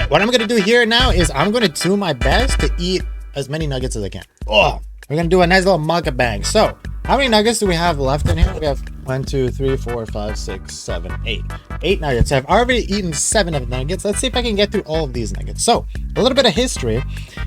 What I'm gonna do here now is I'm gonna do my best to eat as many nuggets as I can. Oh, we're gonna do a nice little MUKBANG. So, how many nuggets do we have left in here? We have 1, 2, 3, 4, 5, 6, 7, 8. 8 nuggets. I've already eaten 7 of the nuggets. Let's see if I can get through all of these nuggets. So, a little bit of history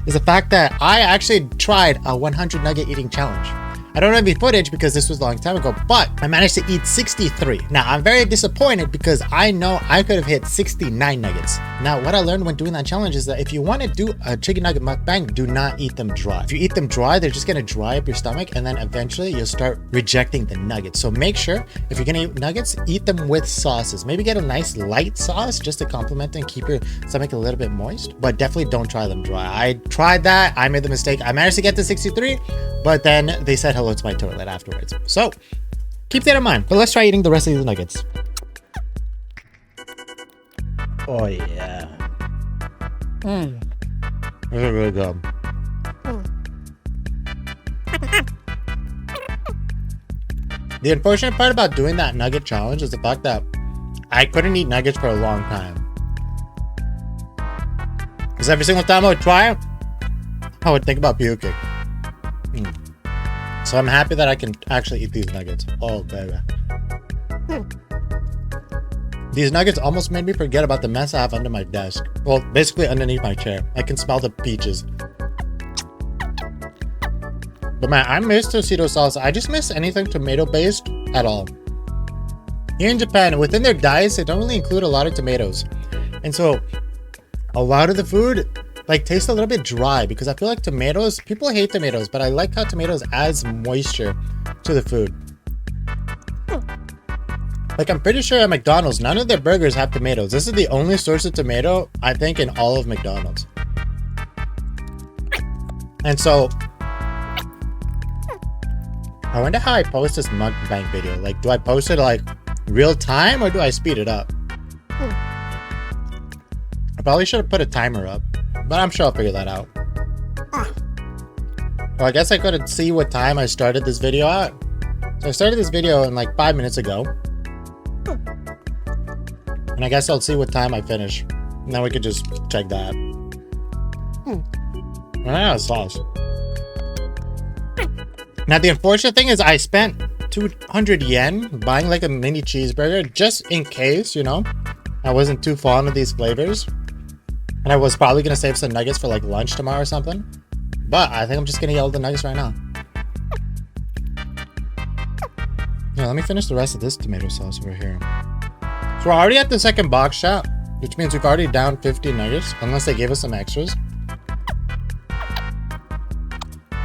is the fact that I actually tried a 100 nugget eating challenge. I don't have any footage because this was a long time ago, but I managed to eat 63. Now, I'm very disappointed because I know I could have hit 69 nuggets. Now, what I learned when doing that challenge is that if you want to do a chicken nugget mukbang, do not eat them dry. If you eat them dry, they're just going to dry up your stomach, and then eventually you'll start rejecting the nuggets. So make sure if you're going to eat nuggets, eat them with sauces. Maybe get a nice light sauce just to complement and keep your stomach a little bit moist, but definitely don't try them dry. I tried that. I made the mistake. I managed to get to 63, but then they said hello to my toilet afterwards. So keep that in mind. But let's try eating the rest of these nuggets. Oh yeah. This is really good. The unfortunate part about doing that nugget challenge is the fact that I couldn't eat nuggets for a long time. Because every single time I would try it, I would think about puking. So I'm happy that I can actually eat these nuggets. Oh, baby. These nuggets almost made me forget about the mess I have under my desk. Well, basically underneath my chair. I can smell the peaches. But man, I miss Tostitos sauce. I just miss anything tomato-based at all. Here in Japan, within their diets, they don't really include a lot of tomatoes. And so, a lot of the food like tastes a little bit dry because I feel like tomatoes, people hate tomatoes, but I like how tomatoes adds moisture to the food. Like I'm pretty sure at McDonald's, none of their burgers have tomatoes. This is the only source of tomato, I think, in all of McDonald's. And so, I wonder how I post this mukbang video. Like, do I post it like real time or do I speed it up? I probably should have put a timer up. But I'm sure I'll figure that out. Well, I guess I couldn't see what time I started this video at. So I started this video in like 5 minutes ago. And I guess I'll see what time I finish. And then we could just check that. And I have sauce. Now the unfortunate thing is I spent 200 yen buying like a mini cheeseburger just in case, you know, I wasn't too fond of these flavors. And I was probably going to save some nuggets for like lunch tomorrow or something. But I think I'm just going to eat all the nuggets right now. Yeah, let me finish the rest of this tomato sauce over here. So we're already at the second box shot, which means we've already downed 50 nuggets, unless they gave us some extras.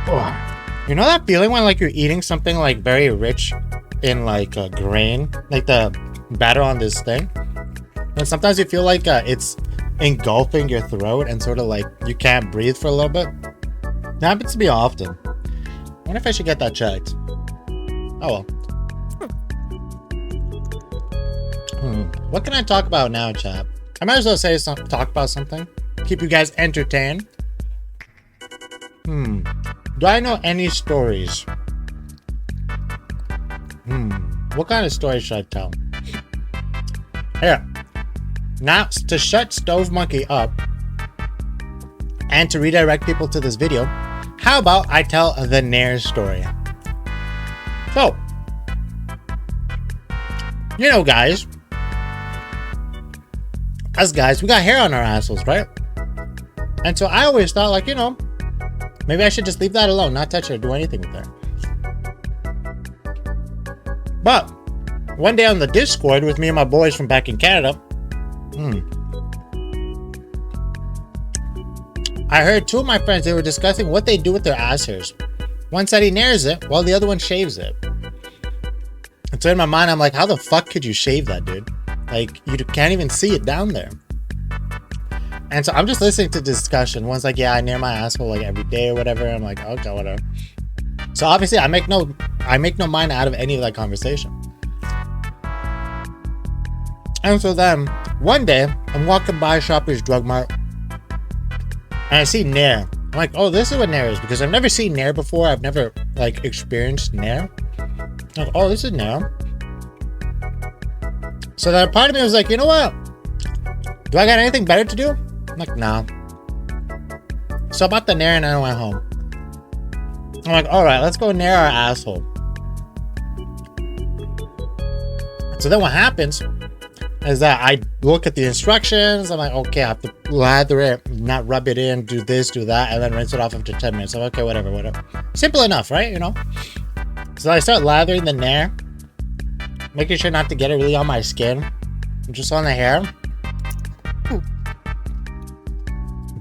Oh. You know that feeling when like you're eating something like very rich in like a grain, like the batter on this thing? And sometimes you feel like it's engulfing your throat and sort of like you can't breathe for a little bit. That happens to me often. I wonder if I should get that checked. Oh well. What can I talk about now, chat? I might as well say talk about something. Keep you guys entertained. Do I know any stories? What kind of stories should I tell? Here. Now, to shut Stove Monkey up and to redirect people to this video, how about I tell the Nair story? So, you know, guys, us guys, we got hair on our assholes, right? And so I always thought, like, you know, maybe I should just leave that alone, not touch it or do anything with it. But one day on the Discord with me and my boys from back in Canada, I heard two of my friends, they were discussing what they do with their ass hairs. One said he nairs it, while the other one shaves it. And so in my mind, I'm like, how the fuck could you shave that, dude? Like, you can't even see it down there. And so I'm just listening to discussion. One's like, yeah, I nair my asshole like every day or whatever. I'm like, okay, whatever. So obviously I make no mind out of any of that conversation. And so then one day I'm walking by Shoppers Drug Mart and I see Nair. I'm like, oh, this is what Nair is, because I've never seen Nair before. I've never like experienced Nair. I'm like, oh, this is Nair. So then part of me was like, you know what? Do I got anything better to do? I'm like, nah. So about the nair and I went home. I'm like, all right, let's go nair our asshole. So then what happens is that I look at the instructions. I'm like, okay, I have to lather it, not rub it in, do this, do that, and then rinse it off after 10 minutes. I'm like, okay, whatever. Simple enough, right? You know? So I start lathering the nair, making sure not to get it really on my skin, just on the hair.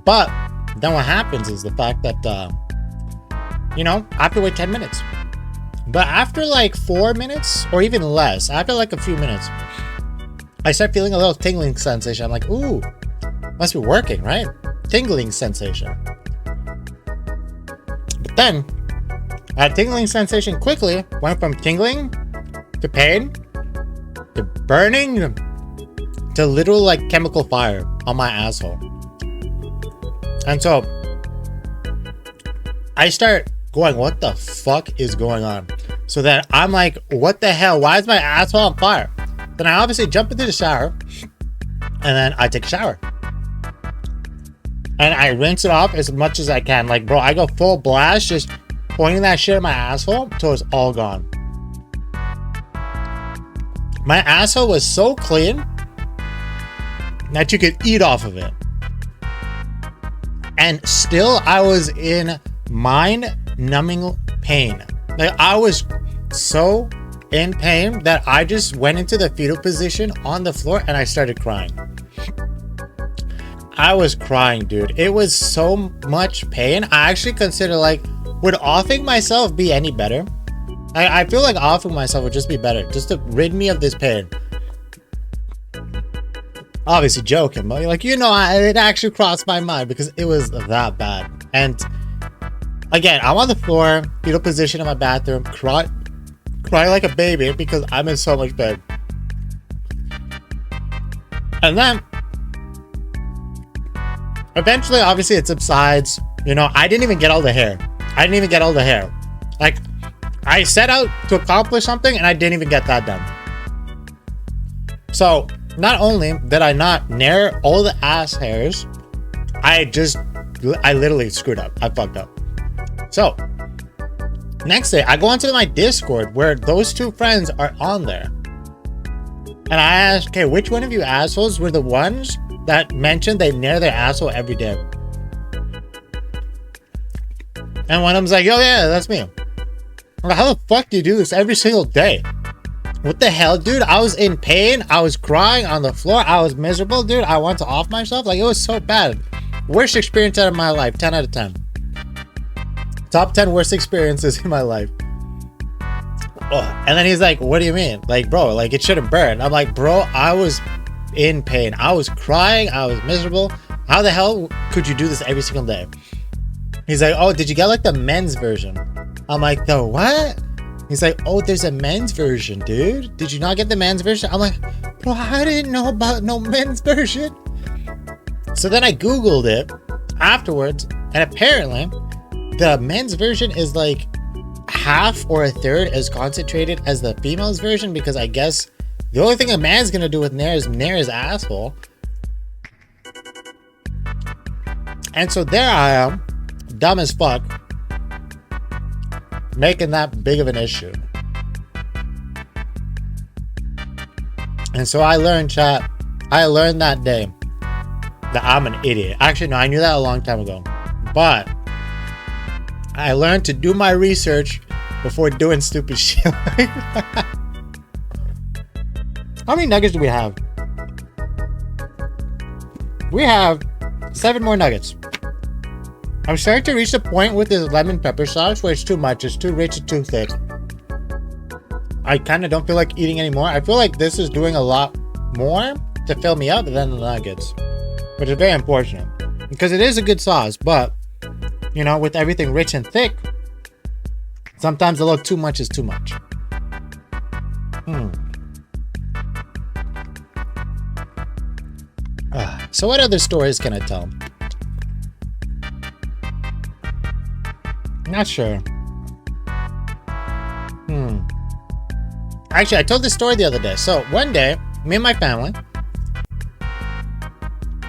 But then what happens is the fact that, you know, I have to wait 10 minutes. But after like 4 minutes or even less, after like a few minutes, I start feeling a little tingling sensation. I'm like, ooh, must be working, right? Tingling sensation. But then, that tingling sensation quickly went from tingling to pain to burning to literal like chemical fire on my asshole. And so, I start going, what the fuck is going on? So then I'm like, what the hell? Why is my asshole on fire? Then I obviously jump into the shower and then I take a shower. And I rinse it off as much as I can. Like, bro, I go full blast, just pointing that shit at my asshole until it's all gone. My asshole was so clean that you could eat off of it. And still, I was in mind-numbing pain. Like, I was so in pain that I just went into the fetal position on the floor and I started crying. I was crying, dude. It was so much pain. I actually consider, like, would offing myself be any better? I feel like offing myself would just be better, just to rid me of this pain. Obviously joking, but like, you know, it actually crossed my mind because it was that bad. And again, I'm on the floor, fetal position in my bathroom, crying like a baby because I'm in so much pain. And then eventually, obviously, it subsides. You know, I didn't even get all the hair. Like, I set out to accomplish something and I didn't even get that done. So, not only did I not nair all the ass hairs, I literally screwed up. I fucked up. So, next day, I go onto my Discord where those two friends are on there. And I asked, okay, which one of you assholes were the ones that mentioned they nair their asshole every day? And one of them's like, oh yeah, that's me. I'm like, how the fuck do you do this every single day? What the hell, dude? I was in pain. I was crying on the floor. I was miserable, dude. I wanted to off myself. Like, it was so bad. Worst experience out of my life. 10 out of 10. Top 10 worst experiences in my life. Oh, and then he's like, what do you mean? Like, bro, like, it shouldn't burn. I'm like, bro, I was in pain. I was crying. I was miserable. How the hell could you do this every single day? He's like, oh, did you get like the men's version? I'm like, the what? He's like, oh, there's a men's version, dude. Did you not get the men's version? I'm like, bro, I didn't know about no men's version. So then I Googled it afterwards, and apparently the men's version is like half or a third as concentrated as the female's version, because I guess the only thing a man's gonna do with nair is asshole. And so there I am, dumb as fuck, making that big of an issue. And so I learned, chat, I learned that day that I'm an idiot. Actually, no, I knew that a long time ago. But I learned to do my research before doing stupid shit. How many nuggets do we have? We have 7 more nuggets. I'm starting to reach the point with this lemon pepper sauce where it's too much, it's too rich, it's too thick. I kind of don't feel like eating anymore. I feel like this is doing a lot more to fill me up than the nuggets, which is very unfortunate because it is a good sauce, but you know, with everything rich and thick, sometimes a little too much is too much. So what other stories can I tell? Not sure. Actually, I told this story the other day. So one day, me and my family,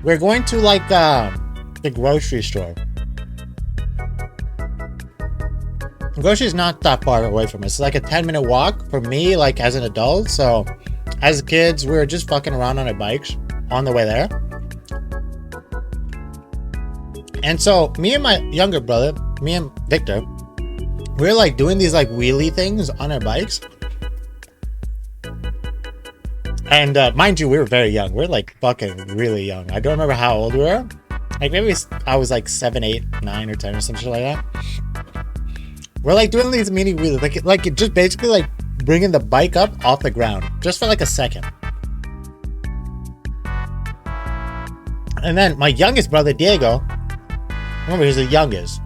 we're going to like the grocery store. The grocery is not that far away from us. It's like a 10-minute walk for me, like as an adult. So as kids, we were just fucking around on our bikes on the way there. And so me and my younger brother, me and Victor, we were like doing these like wheelie things on our bikes. And mind you, we were very young. We were like fucking really young. I don't remember how old we were. Like maybe I was like 7, 8, 9, or 10 or some shit like that. We're like doing these mini wheelies, like it just basically like bringing the bike up off the ground just for like a second. And then my youngest brother, Diego, remember he's the youngest.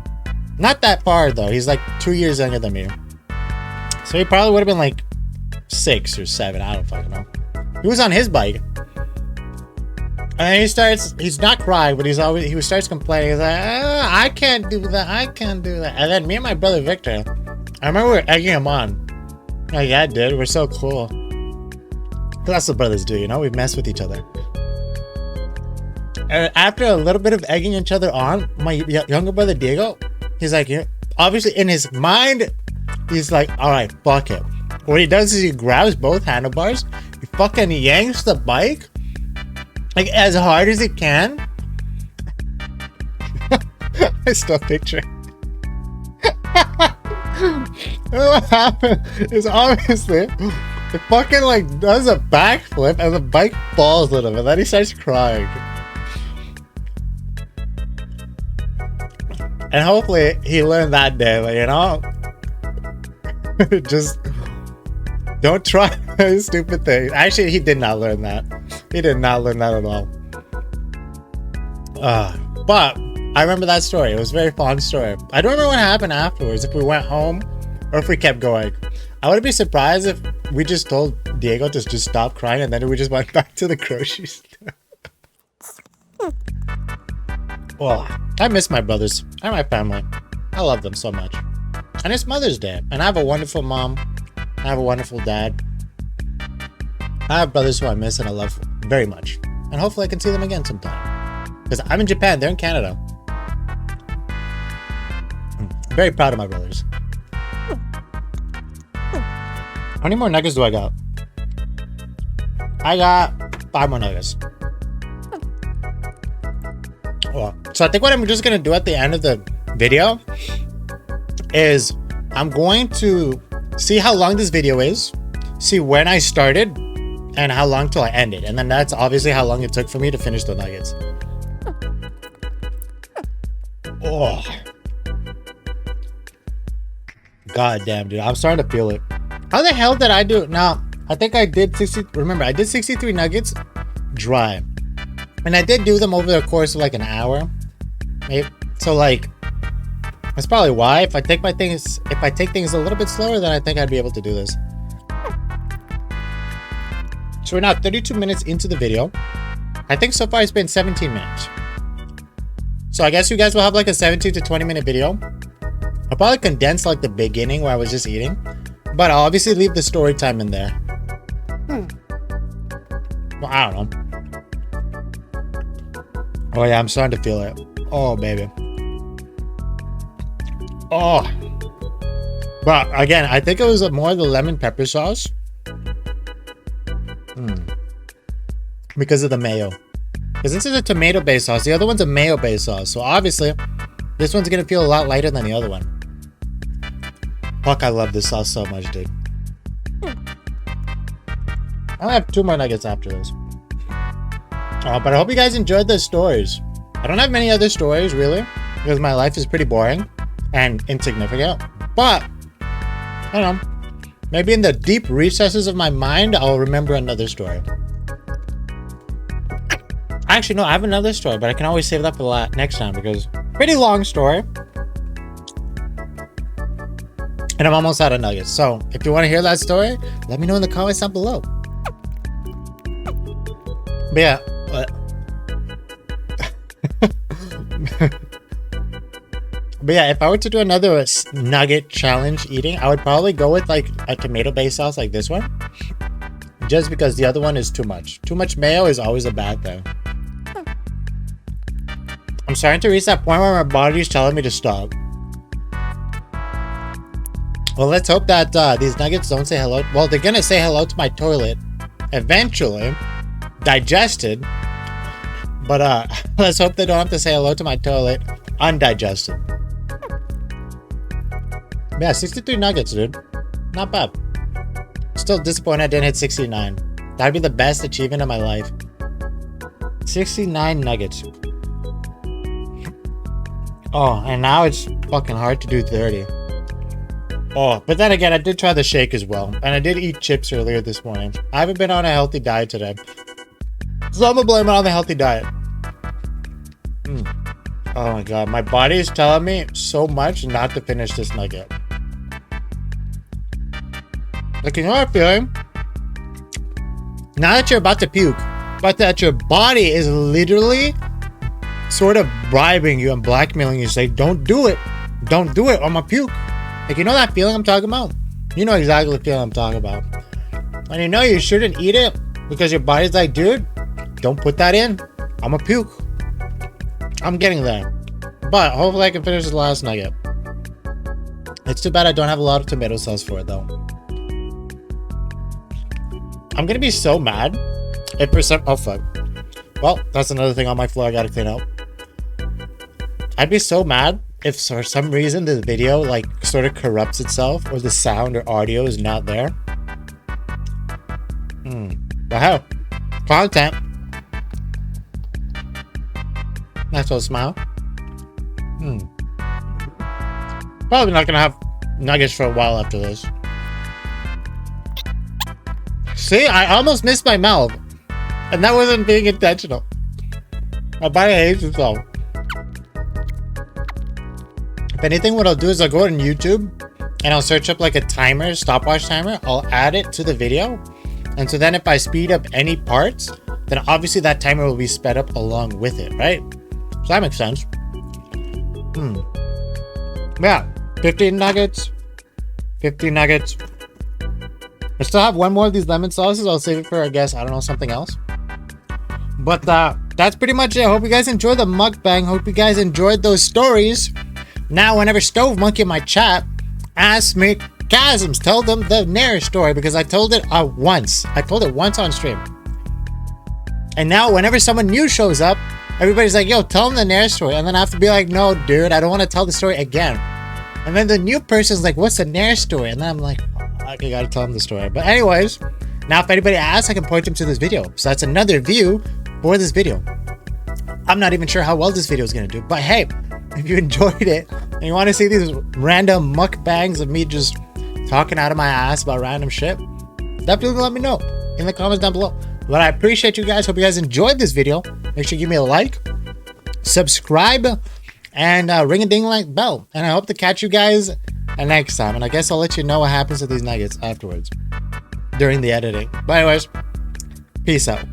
Not that far though. He's like 2 years younger than me. So he probably would have been like 6 or 7. I don't fucking know. He was on his bike. And he's not crying, but he starts complaining. He's like, I can't do that. I can't do that. And then me and my brother Victor, I remember we were egging him on. Like, yeah, dude, we're so cool. That's what brothers do, you know? We mess with each other. And after a little bit of egging each other on, my younger brother Diego, he's like, obviously in his mind, he's like, all right, fuck it. What he does is he grabs both handlebars, he fucking yanks the bike, like as hard as he can. I still picture. What happened is obviously it fucking like does a backflip and the bike falls with him, and then he starts crying. And hopefully he learned that day, like, you know, just don't try stupid things. Actually, he did not learn that. He did not learn that at all. But I remember that story. It was a very fun story. I don't remember what happened afterwards, if we went home or if we kept going. I wouldn't be surprised if we just told Diego to just stop crying and then we just went back to the grocery store. Well, I miss my brothers and my family. I love them so much. And it's Mother's Day. And I have a wonderful mom. I have a wonderful dad. I have brothers who I miss and I love very much. And hopefully I can see them again sometime. Because I'm in Japan, they're in Canada. I'm very proud of my brothers. How many more nuggets do I got? I got 5 more nuggets. Well, so I think what I'm just going to do at the end of the video is I'm going to see how long this video is, see when I started, and how long till I ended. And then that's obviously how long it took for me to finish the nuggets. Oh. God damn, dude. I'm starting to feel it. How the hell did I do it? Now, I think I did 60. Remember, I did 63 nuggets dry. And I did do them over the course of like an hour. Maybe. So like, that's probably why. If I take things a little bit slower, then I think I'd be able to do this. So we're now 32 minutes into the video. I think so far it's been 17 minutes. So I guess you guys will have like a 17 to 20 minute video. I'll probably condense like the beginning where I was just eating. But I'll obviously leave the story time in there. Well, I don't know. Oh yeah, I'm starting to feel it. Oh, baby. Oh. But again, I think it was more the lemon pepper sauce. Because of the mayo. Because this is a tomato-based sauce. The other one's a mayo-based sauce. So obviously, this one's going to feel a lot lighter than the other one. Fuck, I love this sauce so much, dude. I only have 2 more nuggets after this. But I hope you guys enjoyed the stories. I don't have many other stories, really. Because my life is pretty boring and insignificant. But, I don't know. Maybe in the deep recesses of my mind, I'll remember another story. Actually, no, I have another story, but I can always save that for next time because pretty long story. And I'm almost out of nuggets. So if you want to hear that story, let me know in the comments down below. But yeah. But yeah, if I were to do another nugget challenge eating, I would probably go with like a tomato-based sauce like this one. Just because the other one is too much. Too much mayo is always a bad thing. I'm starting to reach that point where my body's telling me to stop. Well, let's hope that these nuggets don't say hello. Well, they're gonna say hello to my toilet eventually, digested. But let's hope they don't have to say hello to my toilet undigested. Yeah, 63 nuggets, dude. Not bad. Still disappointed I didn't hit 69. That'd be the best achievement of my life. 69 nuggets. Oh, and now it's fucking hard to do 30. Oh, but then again, I did try the shake as well. And I did eat chips earlier this morning. I haven't been on a healthy diet today. So I'm gonna blame it on the healthy diet. Oh my god, my body is telling me so much not to finish this nugget. Like, you know what I'm feeling? Now that you're about to puke, but that your body is literally sort of bribing you and blackmailing you, say, don't do it, or I'm gonna puke. Like, you know that feeling I'm talking about? You know exactly the feeling I'm talking about. And you know you shouldn't eat it because your body's like, dude, don't put that in, I'm gonna puke. I'm getting there. But hopefully I can finish this last nugget. It's too bad I don't have a lot of tomato sauce for it though. I'm gonna be so mad if for some... Oh fuck. Well, that's another thing on my floor I gotta clean up. I'd be so mad if for some reason the video like sort of corrupts itself or the sound or audio is not there. But hell, content. Nice little smile. Probably not gonna have nuggets for a while after this. See, I almost missed my mouth. And that wasn't being intentional. My body hates itself. If anything, what I'll do is I'll go on YouTube and I'll search up like a timer, stopwatch timer. I'll add it to the video. And so then if I speed up any parts, then obviously that timer will be sped up along with it, right? So that makes sense. Yeah, 15 nuggets. 50 nuggets. I still have one more of these lemon sauces. I'll save it for, I guess, I don't know, something else. But that's pretty much it. Hope you guys enjoyed the mukbang. Hope you guys enjoyed those stories. Now, whenever Stove Monkey in my chat asks me, Chasms, tell them the Nair story, because I told it once. I told it once on stream. And now, whenever someone new shows up, everybody's like, yo, tell them the Nair story. And then I have to be like, no, dude, I don't want to tell the story again. And then the new person's like, what's the Nair story? And then I'm like, I gotta tell them the story. But anyways, now if anybody asks, I can point them to this video. So that's another view for this video. I'm not even sure how well this video is gonna do. But hey, if you enjoyed it and you want to see these random mukbangs of me just talking out of my ass about random shit, definitely let me know in the comments down below. But I appreciate you guys. Hope you guys enjoyed this video. Make sure you give me a like, subscribe, and ring a ding like bell. And I hope to catch you guys next time. And I guess I'll let you know what happens to these nuggets afterwards during the editing. But anyways, peace out.